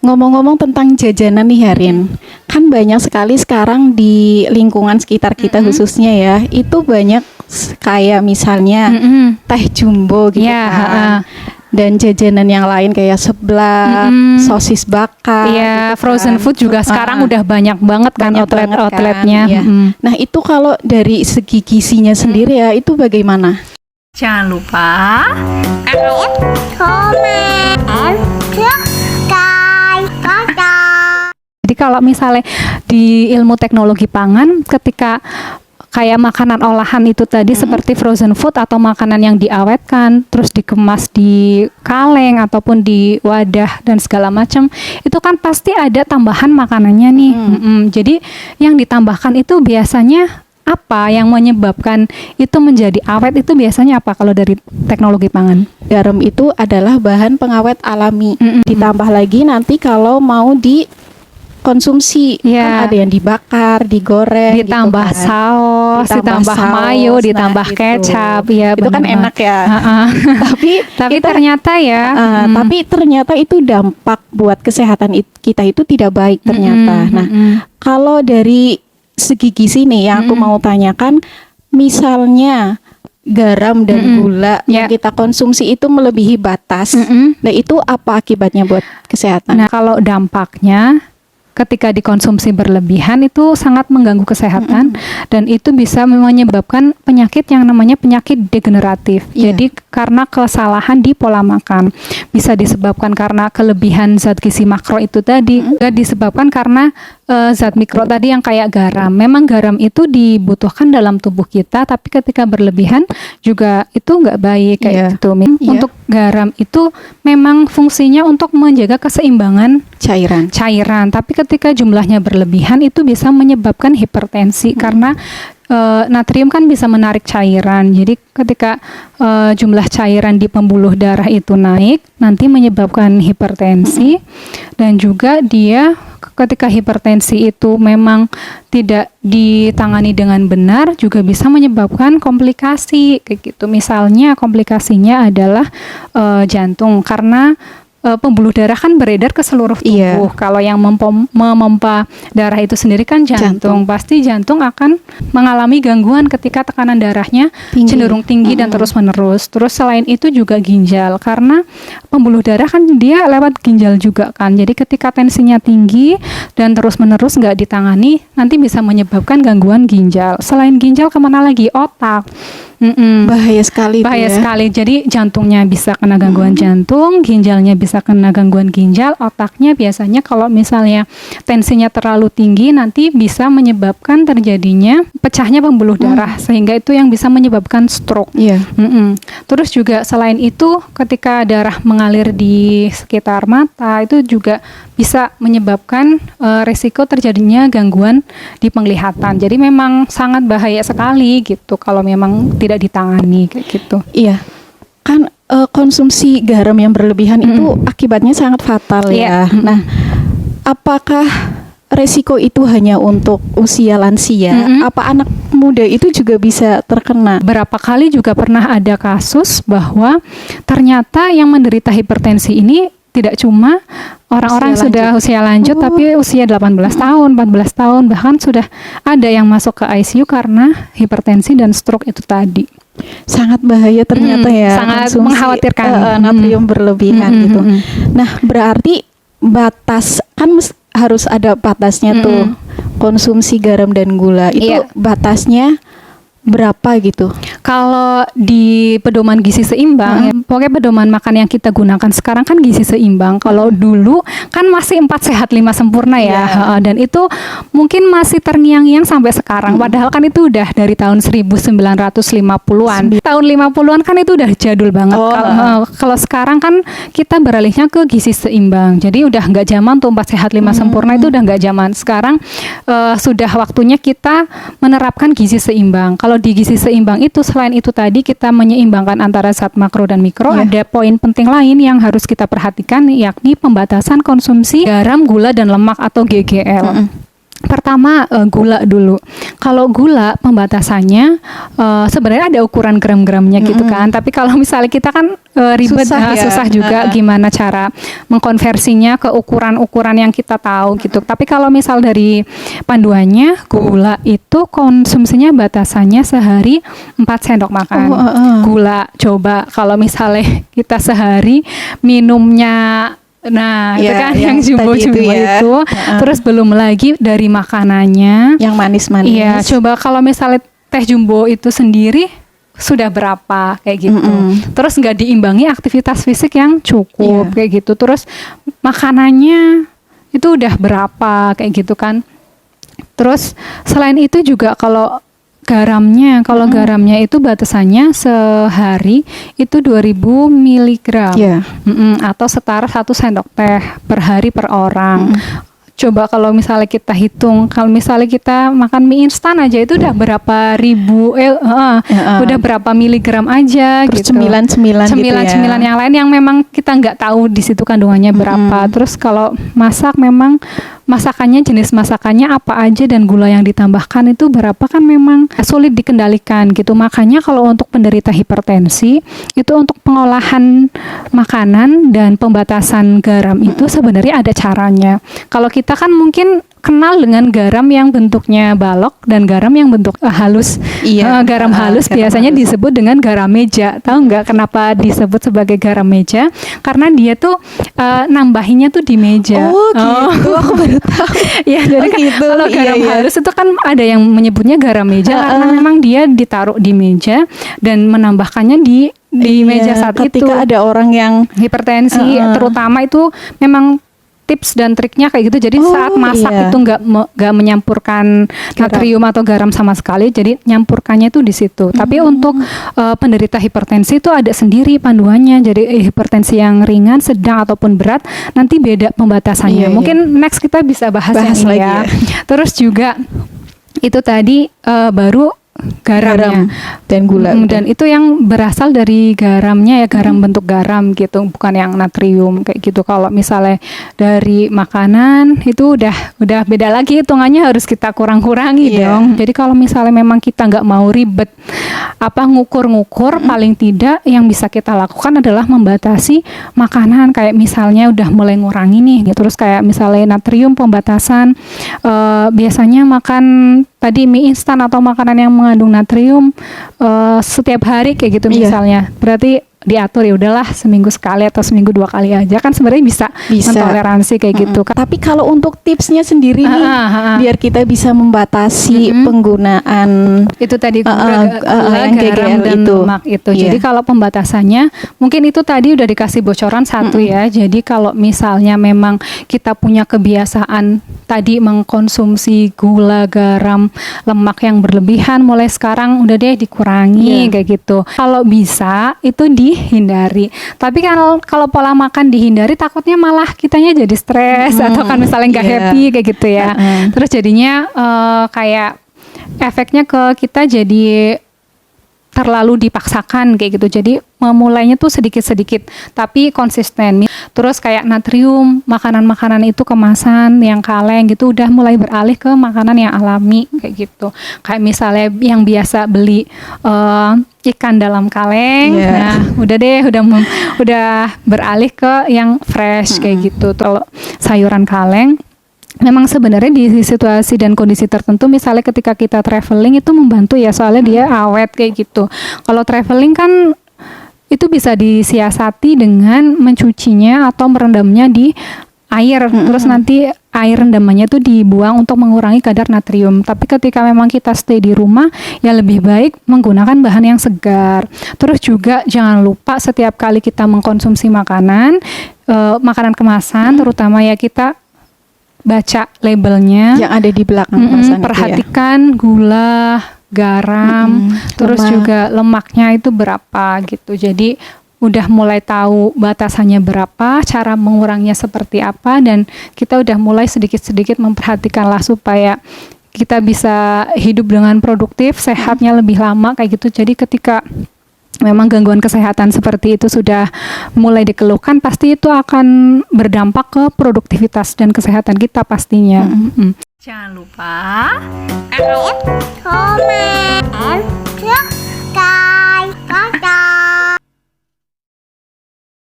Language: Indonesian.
ngomong-ngomong tentang jajanan nih Harin, kan banyak sekali sekarang di lingkungan sekitar kita khususnya ya, itu banyak kayak misalnya teh jumbo gitu Ya, kan. Dan jajanan yang lain kayak seblak, sosis bakar, Iya, gitu frozen kan. food juga sekarang udah banyak banget kan Banyak banget kan, outlet-outletnya. iya. Nah itu kalau dari segi gizinya sendiri ya, itu bagaimana? Jangan lupa jadi kalau misalnya di ilmu teknologi pangan, ketika kayak makanan olahan itu tadi seperti frozen food atau makanan yang diawetkan, terus dikemas di kaleng ataupun di wadah dan segala macam, itu kan pasti ada tambahan makanannya nih. Jadi yang ditambahkan itu biasanya apa yang menyebabkan itu menjadi awet itu biasanya apa kalau dari teknologi pangan? Garam itu adalah bahan pengawet alami. Ditambah lagi nanti kalau mau dikonsumsi, Iya. kan ada yang dibakar, digoreng, Ditambah gitu kan. saus, ditambah mayo, saus, ditambah nah, kecap, itu. ya Itu kan benar. enak ya. Tapi kita- ternyata ya, tapi ternyata itu dampak buat kesehatan kita itu tidak baik ternyata. Nah, kalau dari segi gizi nih yang aku mau tanyakan, misalnya garam dan gula yang kita konsumsi itu melebihi batas. Nah, itu apa akibatnya buat kesehatan? Nah, kalau dampaknya ketika dikonsumsi berlebihan itu sangat mengganggu kesehatan dan itu bisa menyebabkan penyakit yang namanya penyakit degeneratif. Iya. Jadi karena kesalahan di pola makan. Bisa disebabkan karena kelebihan zat gizi makro itu tadi, juga disebabkan karena zat mikro tadi yang kayak garam. Memang garam itu dibutuhkan dalam tubuh kita, tapi ketika berlebihan juga itu nggak baik kayak Iya. gitu. Iya. Untuk garam itu memang fungsinya untuk menjaga keseimbangan cairan, tapi ketika jumlahnya berlebihan itu bisa menyebabkan hipertensi karena natrium kan bisa menarik cairan. Jadi ketika jumlah cairan di pembuluh darah itu naik, nanti menyebabkan hipertensi dan juga dia ketika hipertensi itu memang tidak ditangani dengan benar juga bisa menyebabkan komplikasi kayak gitu. Misalnya komplikasinya adalah jantung karena pembuluh darah kan beredar ke seluruh tubuh. Kalau yang memompa darah itu sendiri kan jantung. Pasti jantung akan mengalami gangguan ketika tekanan darahnya cenderung tinggi dan terus-menerus. Terus selain itu juga ginjal, karena pembuluh darah kan dia lewat ginjal juga kan. Jadi ketika tensinya tinggi dan terus-menerus nggak ditangani, nanti bisa menyebabkan gangguan ginjal. Selain ginjal kemana lagi? Otak. Bahaya sekali. Bahaya itu ya. sekali. Jadi jantungnya bisa kena gangguan jantung, ginjalnya bisa kena gangguan ginjal, otaknya biasanya kalau misalnya tensinya terlalu tinggi nanti bisa menyebabkan terjadinya pecahnya pembuluh darah sehingga itu yang bisa menyebabkan stroke. Iya. Terus juga selain itu ketika darah mengalir di sekitar mata itu juga bisa menyebabkan resiko terjadinya gangguan di penglihatan. Jadi memang sangat bahaya sekali gitu kalau memang tidak ditangani kayak gitu. Iya. Kan konsumsi garam yang berlebihan itu akibatnya sangat fatal ya. Nah, apakah resiko itu hanya untuk usia lansia? Apa anak muda itu juga bisa terkena? Berapa kali juga pernah ada kasus bahwa ternyata yang menderita hipertensi ini tidak cuma orang-orang sudah usia lanjut, tapi usia 18 tahun, 14 tahun, bahkan sudah ada yang masuk ke ICU karena hipertensi dan stroke itu tadi. Sangat bahaya ternyata ya. Sangat konsumsi, mengkhawatirkan. natrium berlebihan gitu. Nah, berarti batas kan harus ada batasnya tuh. Konsumsi garam dan gula itu batasnya berapa gitu? Kalau di pedoman gizi seimbang, ya, pokoknya pedoman makan yang kita gunakan sekarang kan gizi seimbang. Kalau dulu kan masih 4 sehat 5 sempurna ya, dan itu mungkin masih terngiang-ngiang sampai sekarang. Padahal kan itu udah dari tahun 1950-an. Tahun 50-an kan itu udah jadul banget. Kalau sekarang kan kita beralihnya ke gizi seimbang. Jadi udah nggak zaman tuh 4 sehat 5 sempurna itu udah nggak zaman. Sekarang sudah waktunya kita menerapkan gizi seimbang. Kalau di gizi seimbang itu selain itu tadi kita menyeimbangkan antara zat makro dan mikro, ada poin penting lain yang harus kita perhatikan yakni pembatasan konsumsi garam, gula dan lemak atau GGL. Pertama gula dulu. Kalau gula pembatasannya sebenarnya ada ukuran gram-gramnya gitu kan. Tapi kalau misalnya kita kan ribet, susah juga gimana cara mengkonversinya ke ukuran-ukuran yang kita tahu gitu. Tapi kalau misal dari panduannya, gula itu konsumsinya batasannya sehari 4 sendok makan. Gula, coba kalau misalnya kita sehari minumnya itu kan yang jumbo-jumbo itu. Terus belum lagi dari makanannya yang manis-manis. Iya, coba kalau misalnya teh jumbo itu sendiri sudah berapa kayak gitu. Terus nggak diimbangi aktivitas fisik yang cukup kayak gitu. Terus makanannya itu udah berapa kayak gitu kan. Terus selain itu juga kalau garamnya itu batasannya sehari itu 2000 mg atau setara 1 sendok teh per hari per orang. Coba kalau misalnya kita hitung, kalau misalnya kita makan mie instan aja itu udah berapa ribu, udah berapa miligram aja. Terus gitu. Cemilan yang lain yang memang kita nggak tahu di situ kandungannya berapa. Terus kalau masak memang masakannya, jenis masakannya apa aja dan gula yang ditambahkan itu berapa kan memang sulit dikendalikan gitu. Makanya kalau untuk penderita hipertensi itu untuk pengolahan makanan dan pembatasan garam itu sebenarnya ada caranya. Kalau kita kan mungkin kenal dengan garam yang bentuknya balok dan garam yang bentuk halus. Garam halus biasanya disebut dengan garam meja. Tahu nggak kenapa disebut sebagai garam meja? Karena dia tuh nambahinnya tuh di meja. Oh gitu, aku baru tahu. Ya, jadi gitu. Kalau garam halus itu kan ada yang menyebutnya garam meja karena memang dia ditaruh di meja dan menambahkannya di meja saat ketika itu. Ketika ada orang yang hipertensi, terutama itu memang tips dan triknya kayak gitu. Jadi saat masak itu nggak menyampurkan natrium atau garam sama sekali. Jadi nyampurkannya itu di situ. Tapi untuk penderita hipertensi itu ada sendiri panduannya. Jadi hipertensi yang ringan, sedang ataupun berat nanti beda pembatasannya. Mungkin next kita bisa bahas yang lagi ya. Terus juga itu tadi baru garam dan gula dan itu yang berasal dari garamnya ya, garam bentuk garam gitu, bukan yang natrium kayak gitu. Kalau misalnya dari makanan itu udah beda lagi, hitungannya harus kita kurang-kurangi dong. Jadi kalau misalnya memang kita nggak mau ribet ngukur-ngukur, paling tidak yang bisa kita lakukan adalah membatasi makanan. Kayak misalnya udah mulai ngurangi nih gitu. Terus kayak misalnya natrium pembatasan, biasanya makan tadi mie instan atau makanan yang mengandung natrium setiap hari kayak gitu misalnya. Berarti diatur ya udahlah seminggu sekali atau seminggu 2 kali aja kan sebenarnya bisa mentoleransi kayak gitu. Tapi kalau untuk tipsnya sendiri nih biar kita bisa membatasi penggunaan itu tadi garam dan lemak itu. Jadi kalau pembatasannya mungkin itu tadi udah dikasih bocoran satu ya. Jadi kalau misalnya memang kita punya kebiasaan tadi mengkonsumsi gula, garam, lemak yang berlebihan, mulai sekarang udah deh dikurangi kayak gitu. Kalau bisa itu dihindari. Tapi kalau pola makan dihindari takutnya malah kitanya jadi stres atau kan misalnya nggak happy kayak gitu ya. Terus jadinya kayak efeknya ke kita jadi terlalu dipaksakan kayak gitu. Jadi memulainya tuh sedikit-sedikit tapi konsisten. Terus kayak natrium, makanan-makanan itu kemasan yang kaleng gitu udah mulai beralih ke makanan yang alami kayak gitu. Kayak misalnya yang biasa beli ikan dalam kaleng, nah udah deh udah beralih ke yang fresh kayak gitu. Kalau sayuran kaleng memang sebenarnya di situasi dan kondisi tertentu, misalnya ketika kita traveling itu membantu ya, soalnya dia awet kayak gitu. Kalau traveling kan itu bisa disiasati dengan mencucinya atau merendamnya di air, terus nanti air rendamannya tuh dibuang untuk mengurangi kadar natrium. Tapi ketika memang kita stay di rumah, ya lebih baik menggunakan bahan yang segar. Terus juga jangan lupa setiap kali kita mengkonsumsi makanan kemasan, terutama ya kita baca labelnya yang ada di belakang perhatikan gula, garam, terus lemak. Juga lemaknya itu berapa gitu. Jadi udah mulai tahu batasannya berapa, cara menguranginya seperti apa, dan kita udah mulai sedikit-sedikit memperhatikanlah supaya kita bisa hidup dengan produktif, sehatnya lebih lama kayak gitu. Jadi ketika memang gangguan kesehatan seperti itu sudah mulai dikeluhkan, pasti itu akan berdampak ke produktivitas dan kesehatan kita pastinya. Jangan lupa like, comment, and subscribe.